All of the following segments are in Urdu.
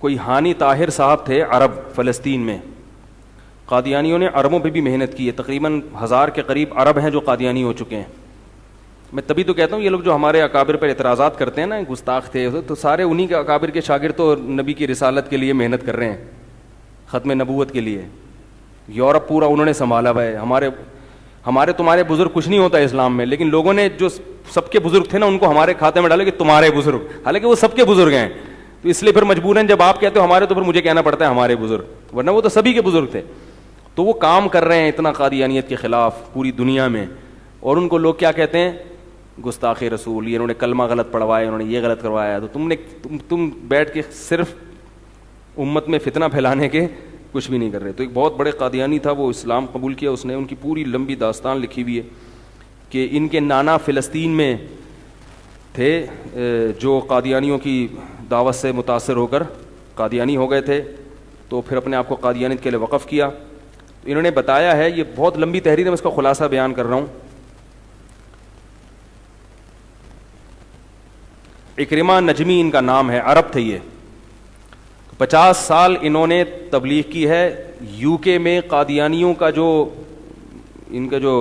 کوئی ہانی طاہر صاحب تھے عرب فلسطین میں. قادیانیوں نے عربوں پہ بھی محنت کی ہے. تقریباً 1000 کے قریب عرب ہیں جو قادیانی ہو چکے ہیں. میں تبھی تو کہتا ہوں یہ لوگ جو ہمارے اکابر پر اعتراضات کرتے ہیں نا, گستاخ تھے, تو سارے انہی کے اکابر کے شاگرد تو نبی کی رسالت کے لیے محنت کر رہے ہیں, ختم نبوت کے لیے. یورپ پورا انہوں نے سنبھالا ہوا ہے. ہمارے تمہارے بزرگ کچھ نہیں ہوتا اسلام میں, لیکن لوگوں نے جو سب کے بزرگ تھے نا ان کو ہمارے کھاتے میں ڈالے کہ تمہارے بزرگ, حالانکہ وہ سب کے بزرگ ہیں. تو اس لیے پھر مجبوراً جب آپ کہتے ہو ہمارے تو پھر مجھے کہنا پڑتا ہے ہمارے بزرگ, ورنہ وہ تو سبھی کے بزرگ تھے. تو وہ کام کر رہے ہیں اتنا قادیانیت کے خلاف پوری دنیا میں, اور ان کو لوگ کیا کہتے ہیں, گستاخ رسول, یہ انہوں نے کلمہ غلط پڑھوایا, انہوں نے یہ غلط کروایا. تو تم بیٹھ کے صرف امت میں فتنہ پھیلانے کے کچھ بھی نہیں کر رہے. تو ایک بہت بڑے قادیانی تھا, وہ اسلام قبول کیا اس نے. ان کی پوری لمبی داستان لکھی ہوئی ہے کہ ان کے نانا فلسطین میں تھے جو قادیانیوں کی دعوت سے متاثر ہو کر قادیانی ہو گئے تھے, تو پھر اپنے آپ کو قادیانیت کے لیے وقف کیا. تو انہوں نے بتایا ہے, یہ بہت لمبی تحریر ہے, میں اس کا خلاصہ بیان کر رہا ہوں. اکرمہ نجمی ان کا نام ہے, عرب تھے یہ. 50 سال انہوں نے تبلیغ کی ہے یو کے میں. قادیانیوں کا جو ان کا جو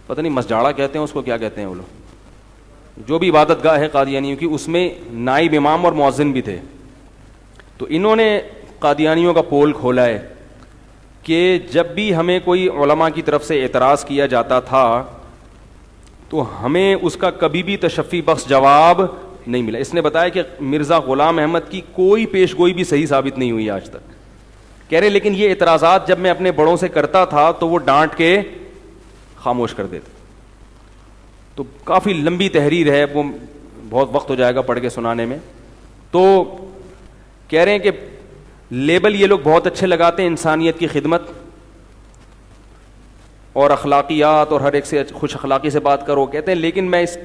پتہ نہیں مسجاڑا کہتے ہیں اس کو, کیا کہتے ہیں وہ لوگ, جو بھی عبادت گاہ ہے قادیانیوں کی, اس میں نائب امام اور مؤذن بھی تھے. تو انہوں نے قادیانیوں کا پول کھولا ہے کہ جب بھی ہمیں کوئی علماء کی طرف سے اعتراض کیا جاتا تھا تو ہمیں اس کا کبھی بھی تشفی بخش جواب نہیں ملا. اس نے بتایا کہ مرزا غلام احمد کی کوئی پیش گوئی بھی صحیح ثابت نہیں ہوئی آج تک. کہہ رہے لیکن یہ اعتراضات جب میں اپنے بڑوں سے کرتا تھا تو وہ ڈانٹ کے خاموش کر دیتے. تو کافی لمبی تحریر ہے, وہ بہت وقت ہو جائے گا پڑھ کے سنانے میں. تو کہہ رہے ہیں کہ لیبل یہ لوگ بہت اچھے لگاتے ہیں, انسانیت کی خدمت اور اخلاقیات اور ہر ایک سے خوش اخلاقی سے بات کرو, کہتے ہیں لیکن میں اس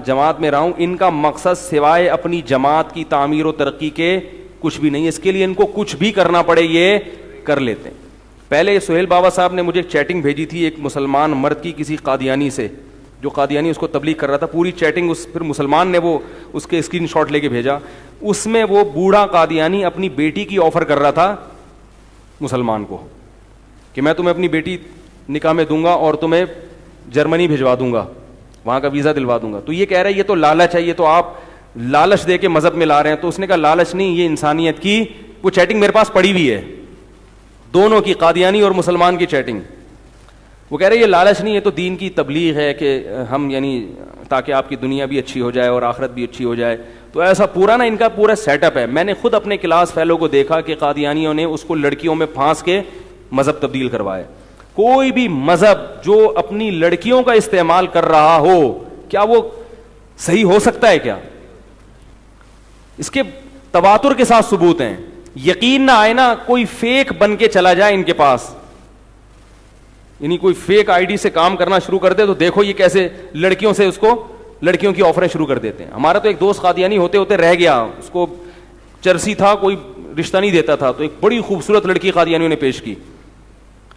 جماعت میں رہا ہوں, ان کا مقصد سوائے اپنی جماعت کی تعمیر و ترقی کے کچھ بھی نہیں. اس کے لیے ان کو کچھ بھی کرنا پڑے یہ کر لیتے ہیں. پہلے سہیل بابا صاحب نے مجھے ایک چیٹنگ بھیجی تھی ایک مسلمان مرد کی کسی قادیانی سے, جو قادیانی اس کو تبلیغ کر رہا تھا. پوری چیٹنگ پھر مسلمان نے وہ اس کے اسکرین شاٹ لے کے بھیجا. اس میں وہ بوڑھا قادیانی اپنی بیٹی کی آفر کر رہا تھا مسلمان کو کہ میں تمہیں اپنی بیٹی نکاح میں دوں گا اور تمہیں جرمنی بھجوا دوں گا, وہاں کا ویزا دلوا دوں گا. تو یہ کہہ رہا ہے یہ تو لالچ ہے, یہ تو آپ لالچ دے کے مذہب میں لا رہے ہیں. تو اس نے کہا لالچ نہیں, یہ انسانیت کی, وہ چیٹنگ میرے پاس پڑی ہوئی ہے دونوں کی, قادیانی اور مسلمان کی چیٹنگ. وہ کہہ رہے یہ لالچ نہیں, یہ تو دین کی تبلیغ ہے کہ ہم یعنی تاکہ آپ کی دنیا بھی اچھی ہو جائے اور آخرت بھی اچھی ہو جائے. تو ایسا پورا نا ان کا پورا سیٹ اپ ہے. میں نے خود اپنے کلاس فیلو کو دیکھا کہ قادیانیوں نے اس کو لڑکیوں میں پھانس کے مذہب تبدیل کروایا. کوئی بھی مذہب جو اپنی لڑکیوں کا استعمال کر رہا ہو, کیا وہ صحیح ہو سکتا ہے؟ کیا اس کے تواتر کے ساتھ ثبوت ہیں. یقین نہ آئے نا, کوئی فیک بن کے چلا جائے ان کے پاس, یعنی کوئی فیک آئی ڈی سے کام کرنا شروع کر دے, تو دیکھو یہ کیسے لڑکیوں سے اس کو لڑکیوں کی آفریں شروع کر دیتے ہیں. ہمارا تو ایک دوست قادیانی ہوتے ہوتے رہ گیا, اس کو چرسی تھا, کوئی رشتہ نہیں دیتا تھا, تو ایک بڑی خوبصورت لڑکی قادیانیوں نے پیش کی,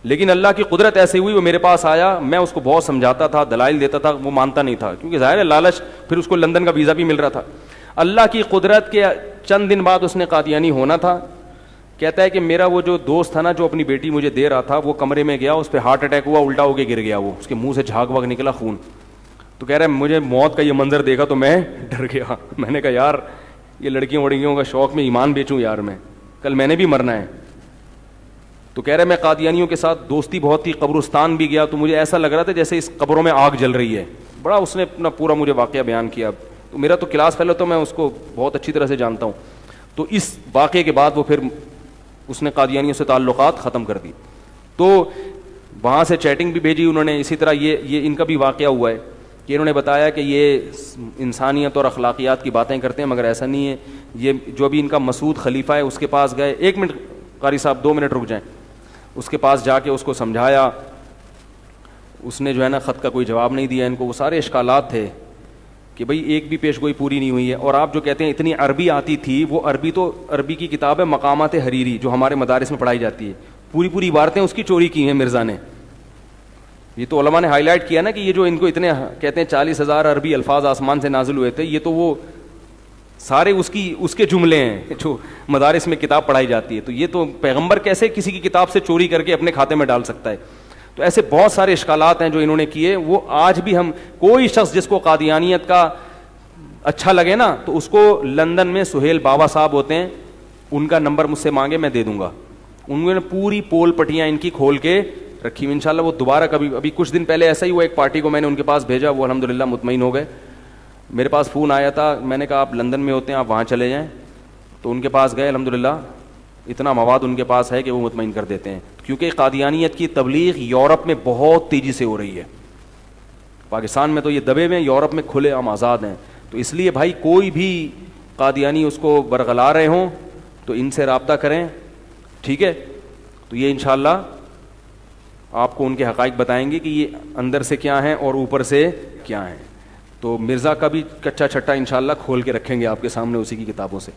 لیکن اللہ کی قدرت ایسے ہوئی وہ میرے پاس آیا. میں اس کو بہت سمجھاتا تھا, دلائل دیتا تھا, وہ مانتا نہیں تھا کیونکہ ظاہر ہے لالچ. پھر اس کو لندن کا ویزا بھی مل رہا تھا. اللہ کی قدرت کے چند دن بعد اس نے قادیانی ہونا تھا. کہتا ہے کہ میرا وہ جو دوست تھا نا جو اپنی بیٹی مجھے دے رہا تھا, وہ کمرے میں گیا, اس پہ ہارٹ اٹیک ہوا, الٹا ہو کے گر گیا, وہ اس کے منہ سے جھاگ واگ نکلا خون. تو کہہ رہا ہے مجھے موت کا یہ منظر دیکھا تو میں ڈر گیا. میں نے کہا یار یہ لڑکیوں وڑکیوں کا شوق میں ایمان بیچوں یار, میں کل میں نے بھی مرنا ہے. تو کہہ رہا ہے میں قادیانیوں کے ساتھ دوستی بہت تھی, قبرستان بھی گیا, تو مجھے ایسا لگ رہا تھا جیسے اس قبروں میں آگ جل رہی ہے. بڑا اس نے اپنا پورا مجھے واقعہ بیان کیا. تو میرا تو کلاس فیلو, تو میں اس کو بہت اچھی طرح سے جانتا ہوں. تو اس واقعے کے بعد وہ پھر اس نے قادیانیوں سے تعلقات ختم کر دی. تو وہاں سے چیٹنگ بھی بھیجی انہوں نے. اسی طرح یہ ان کا بھی واقعہ ہوا ہے کہ انہوں نے بتایا کہ یہ انسانیت اور اخلاقیات کی باتیں کرتے ہیں, مگر ایسا نہیں ہے. یہ جو بھی ان کا مسعود خلیفہ ہے اس کے پاس گئے. 1 منٹ قاری صاحب, 2 منٹ رک جائیں. اس کے پاس جا کے اس کو سمجھایا, اس نے جو ہے نا خط کا کوئی جواب نہیں دیا ان کو. وہ سارے اشکالات تھے کہ بھئی ایک بھی پیش گوئی پوری نہیں ہوئی ہے. اور آپ جو کہتے ہیں اتنی عربی آتی تھی, وہ عربی تو عربی کی کتاب ہے مقامات حریری جو ہمارے مدارس میں پڑھائی جاتی ہے, پوری عبارتیں اس کی چوری کی ہیں مرزا نے. یہ تو علماء نے ہائی لائٹ کیا نا کہ یہ جو ان کو اتنے کہتے ہیں 40,000 عربی الفاظ آسمان سے نازل ہوئے تھے, یہ تو وہ سارے اس کے جملے ہیں جو مدارس میں کتاب پڑھائی جاتی ہے. تو یہ تو پیغمبر کیسے کسی کی کتاب سے چوری کر کے اپنے کھاتے میں ڈال سکتا ہے؟ تو ایسے بہت سارے اشکالات ہیں جو انہوں نے کیے. وہ آج بھی ہم کوئی شخص جس کو قادیانیت کا اچھا لگے نا تو اس کو لندن میں سہیل بابا صاحب ہوتے ہیں, ان کا نمبر مجھ سے مانگے, میں دے دوں گا. انہوں نے پوری پول پٹیاں ان کی کھول کے رکھی ہوئی, انشاءاللہ وہ دوبارہ کبھی, ابھی کچھ دن پہلے ایسا ہی ہوا, ایک پارٹی کو میں نے ان کے پاس بھیجا, وہ الحمدللہ مطمئن ہو گئے. میرے پاس فون آیا تھا, میں نے کہا آپ لندن میں ہوتے ہیں, آپ وہاں چلے جائیں. تو ان کے پاس گئے, الحمدللہ اتنا مواد ان کے پاس ہے کہ وہ مطمئن کر دیتے ہیں, کیونکہ قادیانیت کی تبلیغ یورپ میں بہت تیزی سے ہو رہی ہے. پاکستان میں تو یہ دبے ہوئے ہیں, یورپ میں کھلے عام آزاد ہیں. تو اس لیے بھائی کوئی بھی قادیانی اس کو برگلا رہے ہوں تو ان سے رابطہ کریں, ٹھیک ہے. تو یہ انشاءاللہ آپ کو ان کے حقائق بتائیں گے کہ یہ اندر سے کیا ہیں اور اوپر سے کیا ہیں. تو مرزا کا بھی کچا چھٹا انشاءاللہ کھول کے رکھیں گے آپ کے سامنے اسی کی کتابوں سے.